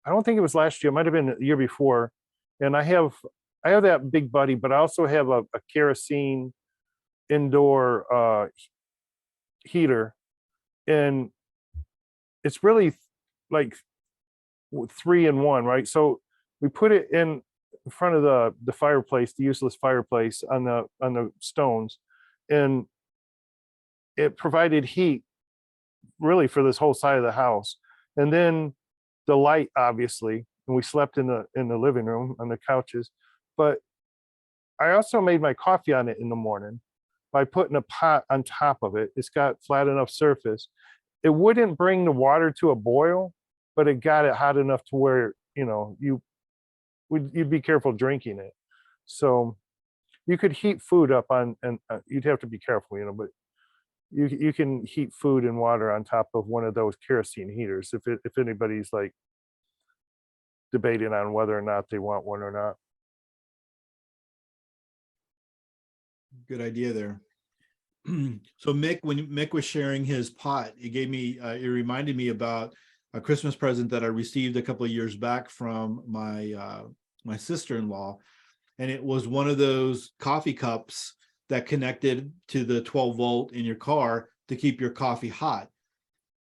I don't think it was last year. It might have been the year before. And I have that Big Buddy, but I also have a kerosene indoor heater, and it's really like 3-in-1, right? So we put it in front of the fireplace, the useless fireplace on the stones, and it provided heat really for this whole side of the house. And then the light, obviously, and we slept in the living room on the couches. But I also made my coffee on it in the morning by putting a pot on top of it. It's got flat enough surface. It wouldn't bring the water to a boil, but it got it hot enough to where you'd be careful drinking it. So you could heat food up on, and you'd have to be careful, but you can heat food and water on top of one of those kerosene heaters if anybody's like debating on whether or not they want one or not. Good idea there. So Mick, when Mick was sharing his pot, it reminded me about a Christmas present that I received a couple of years back from my sister-in-law. And it was one of those coffee cups that connected to the 12-volt in your car to keep your coffee hot.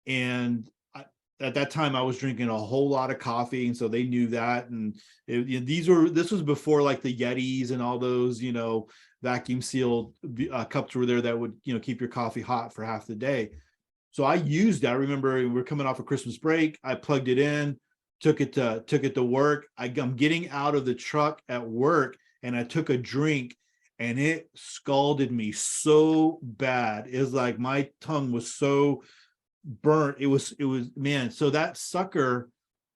And at that time I was drinking a whole lot of coffee, and so they knew that. And this was before like the Yetis and all those, vacuum sealed cups were there that would, keep your coffee hot for half the day. So I used that. I remember we were coming off a Christmas break. I plugged it in, took it to work. I'm getting out of the truck at work, and I took a drink, and it scalded me so bad. It was like my tongue was so burnt. It was man. So that sucker,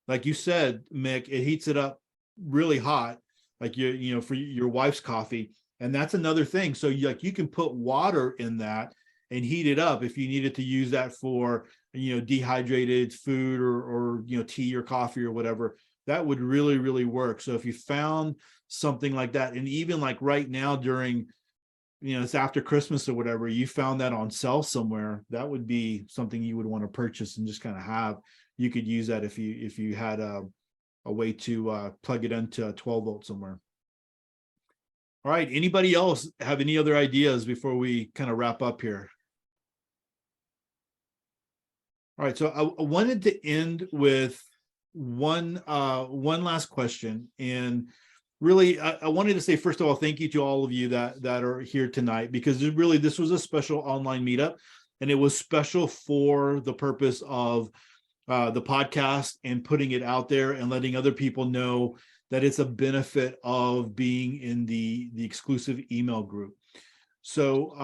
like you said, Mick, it heats it up really hot, like for your wife's coffee. And that's another thing. So you can put water in that and heat it up if you needed to use that for, dehydrated food or tea or coffee or whatever. That would really, really work. So if you found something like that, and even like right now during, it's after Christmas or whatever, you found that on sale somewhere, that would be something you would want to purchase and just kind of have. You could use that if you had a way to plug it into a 12 volt somewhere. All right. Anybody else have any other ideas before we kind of wrap up here? All right. So I wanted to end with one last question. And really, I wanted to say, first of all, thank you to all of you that are here tonight, because this was a special online meetup, and it was special for the purpose of the podcast and putting it out there and letting other people know that it's a benefit of being in the exclusive email group. So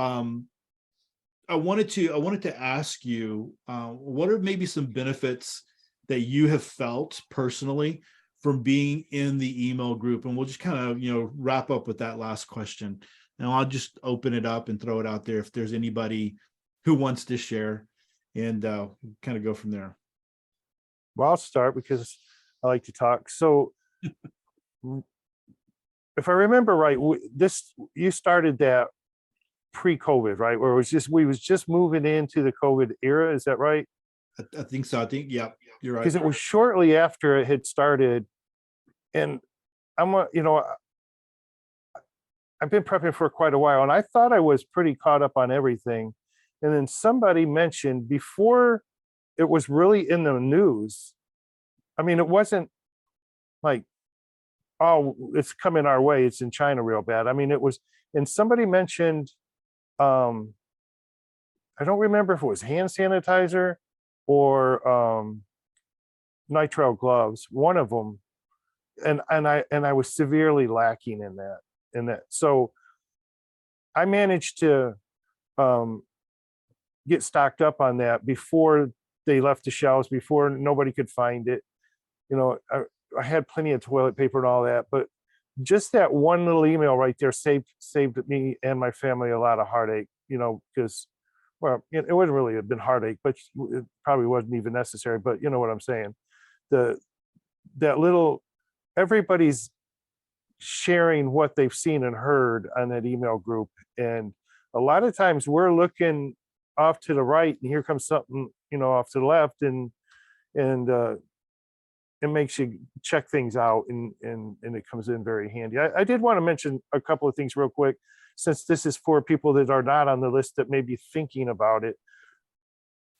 I wanted to ask you, what are maybe some benefits that you have felt personally from being in the email group? And we'll just kind of, wrap up with that last question. Now I'll just open it up and throw it out there if there's anybody who wants to share, and kind of go from there. Well, I'll start because I like to talk. So if I remember right, you started that pre-COVID, right? Where we was just moving into the COVID era. Is that right? I think so. Yeah, you're right. Because it was shortly after it had started. And I've been prepping for quite a while, and I thought I was pretty caught up on everything. And then somebody mentioned, before it was really in the news, I mean, it wasn't like, oh, it's coming our way, it's in China real bad. I mean, it was, and somebody mentioned, I don't remember if it was hand sanitizer or nitrile gloves, one of them. And I was severely lacking in that. So I managed to get stocked up on that before they left the shelves, before nobody could find it. I had plenty of toilet paper and all that, but just that one little email right there saved me and my family a lot of heartache, because, well, it wouldn't really have been heartache, but it probably wasn't even necessary. But you know what I'm saying? That little, everybody's sharing what they've seen and heard on that email group. And a lot of times we're looking off to the right, and here comes something, off to the left, and it makes you check things out, and it comes in very handy. I did want to mention a couple of things real quick, since this is for people that are not on the list that may be thinking about it.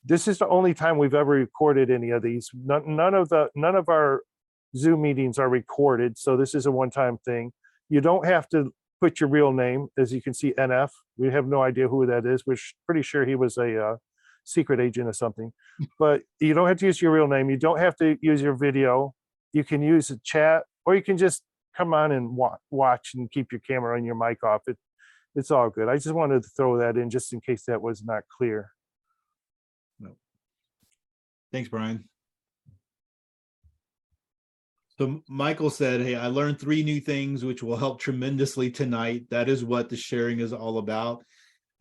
This is the only time we've ever recorded any of these. None of our Zoom meetings are recorded, so this is a one-time thing. You don't have to put your real name. As you can see, NF, we have no idea who that is. We're pretty sure he was a secret agent or something, but you don't have to use your real name. You don't have to use your video. You can use a chat, or you can just come on and watch and keep your camera and your mic off. It's all good. I just wanted to throw that in just in case that was not clear. No. Thanks, Brian. So Michael said, hey, I learned 3 new things, which will help tremendously tonight. That is what the sharing is all about.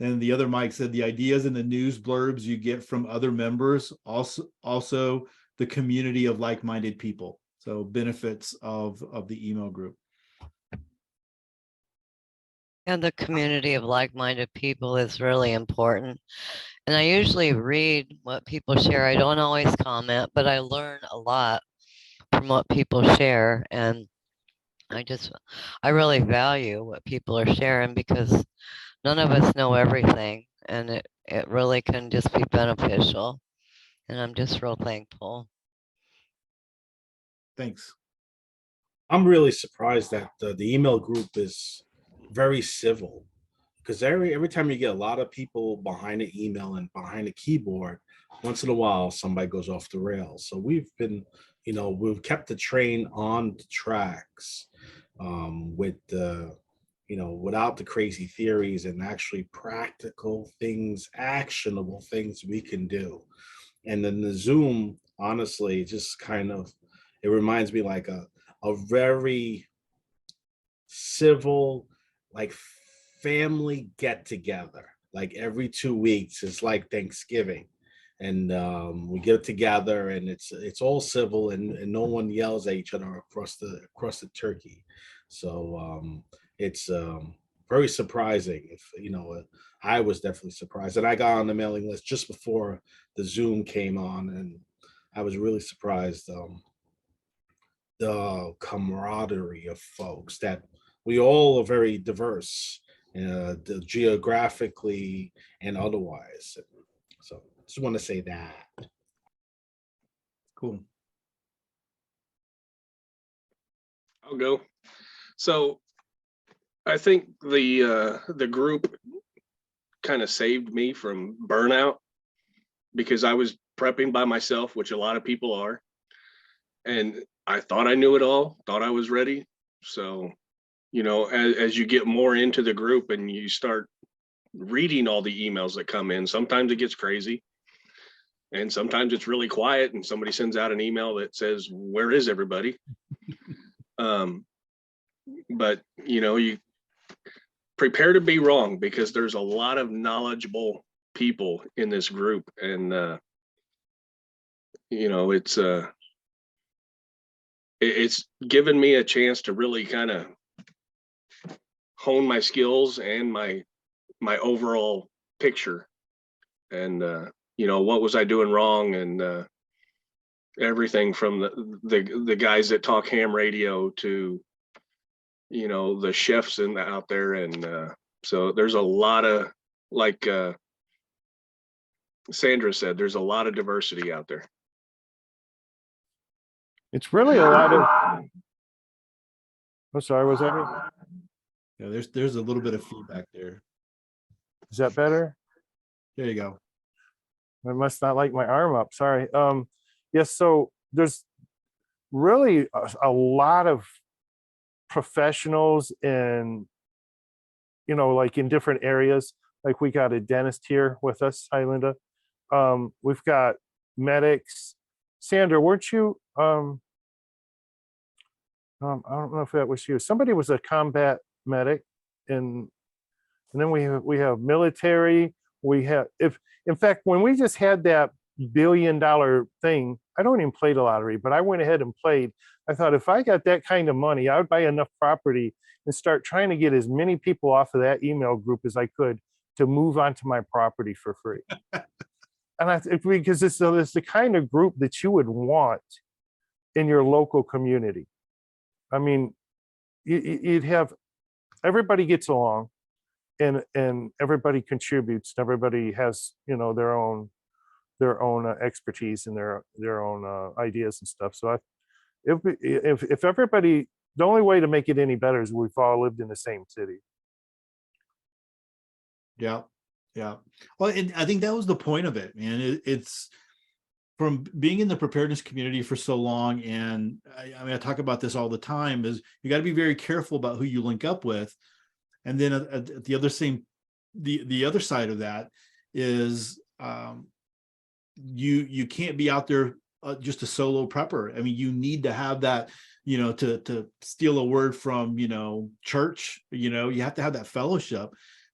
And the other Mike said, the ideas and the news blurbs you get from other members, also the community of like-minded people. So benefits of the email group. And the community of like-minded people is really important. And I usually read what people share. I don't always comment, but I learn a lot from what people share. And I really value what people are sharing, because none of us know everything, and it really can just be beneficial. And I'm just real thankful. Thanks. I'm really surprised that the email group is very civil, because every time you get a lot of people behind the email and behind the keyboard, once in a while somebody goes off the rails. So we've been, we've kept the train on the tracks, with the, without the crazy theories, and actually practical things, actionable things we can do. And then the Zoom, honestly, just kind of, it reminds me like a very civil, like family get together. Like every 2 weeks, it's like Thanksgiving, and we get together, and it's all civil, and no one yells at each other across the turkey. So it's very surprising. If I was definitely surprised, and I got on the mailing list just before the Zoom came on, and I was really surprised. The camaraderie of folks, that we all are very diverse, geographically and otherwise. So just want to say that. Cool. I'll go. So I think the group kind of saved me from burnout, because I was prepping by myself, which a lot of people are. And I thought I knew it all, thought I was ready. So, as you get more into the group and you start reading all the emails that come in, sometimes it gets crazy. And sometimes it's really quiet and somebody sends out an email that says, "Where is everybody?" But, you prepare to be wrong, because there's a lot of knowledgeable people in this group. And, it's given me a chance to really kind of hone my skills and my overall picture, and what was I doing wrong, and everything from the guys that talk ham radio to the chefs out there. And so there's a lot of, like Sandra said, there's a lot of diversity out there. It's really a lot of. Oh, sorry, was that me? Yeah, there's a little bit of feedback there. Is that better? There you go. I must not like my arm up. Sorry. Yes. So there's really a lot of professionals in, like in different areas. Like we got a dentist here with us. Hi, Linda. We've got medics. Sandra, weren't you? I don't know if that was you. Somebody was a combat medic, and then we have military. We have, in fact, when we just had that $1 billion thing, I don't even play the lottery, but I went ahead and played. I thought, if I got that kind of money, I would buy enough property and start trying to get as many people off of that email group as I could to move onto my property for free. And because it's the kind of group that you would want in your local community. I mean, you'd have, everybody gets along, and everybody contributes. Everybody has, their own expertise and their own ideas and stuff. So if everybody, the only way to make it any better is we've all lived in the same city. Yeah. Well, and I think that was the point of it, man. It's from being in the preparedness community for so long, and I talk about this all the time, is you got to be very careful about who you link up with. And then at the other side of that is you can't be out there just a solo prepper. I mean, you need to have that, to steal a word from, church, you have to have that fellowship,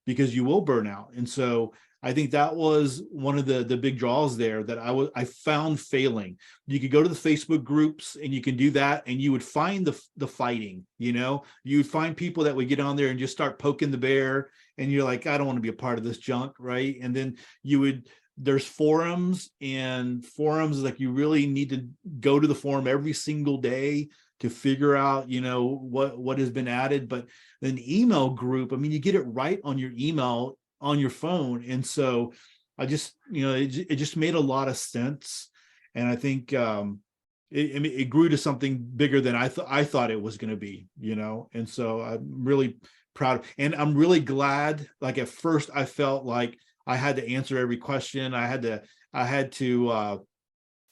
because you will burn out. And so I think that was one of the big draws there that I found failing. You could go to the Facebook groups and you can do that, and you would find the fighting, you would find people that would get on there and just start poking the bear, and you're like, I don't want to be a part of this junk, right? And then there's forums, and forums, like, you really need to go to the forum every single day to figure out, what has been added. But an email group, I mean, you get it right on your email on your phone. And so I just, it just made a lot of sense. And I think it grew to something bigger than I thought it was going to be, and so I'm really proud. And I'm really glad, like at first I felt like I had to answer every question. I had to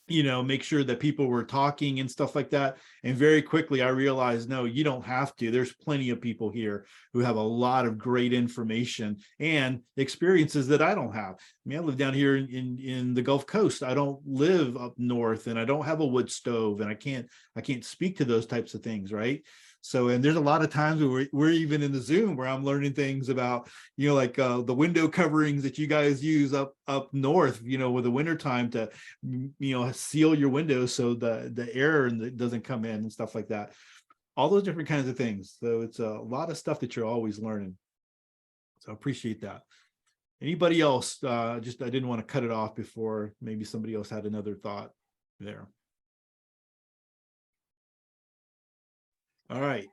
make sure that people were talking and stuff like that. And very quickly I realized, no, you don't have to. There's plenty of people here who have a lot of great information and experiences that I don't have. I mean, I live down here in the Gulf Coast. I don't live up north, and I don't have a wood stove, and I can't speak to those types of things, right? So, and there's a lot of times where we're even in the Zoom where I'm learning things about, like the window coverings that you guys use up north, with the winter time to, seal your windows so the air doesn't come in and stuff like that. All those different kinds of things. So it's a lot of stuff that you're always learning. So I appreciate that. Anybody else? I didn't want to cut it off before maybe somebody else had another thought there. All right.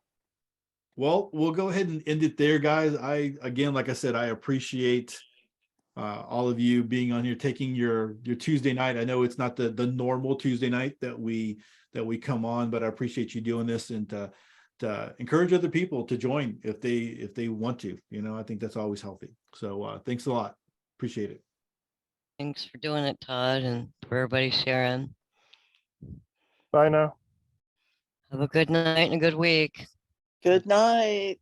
Well, we'll go ahead and end it there, guys. Again, like I said, I appreciate all of you being on here, taking your Tuesday night. I know it's not the normal Tuesday night that we come on, but I appreciate you doing this, and to encourage other people to join if they want to. I think that's always healthy. So thanks a lot. Appreciate it. Thanks for doing it, Todd, and for everybody sharing. Bye now. Have a good night and a good week. Good night.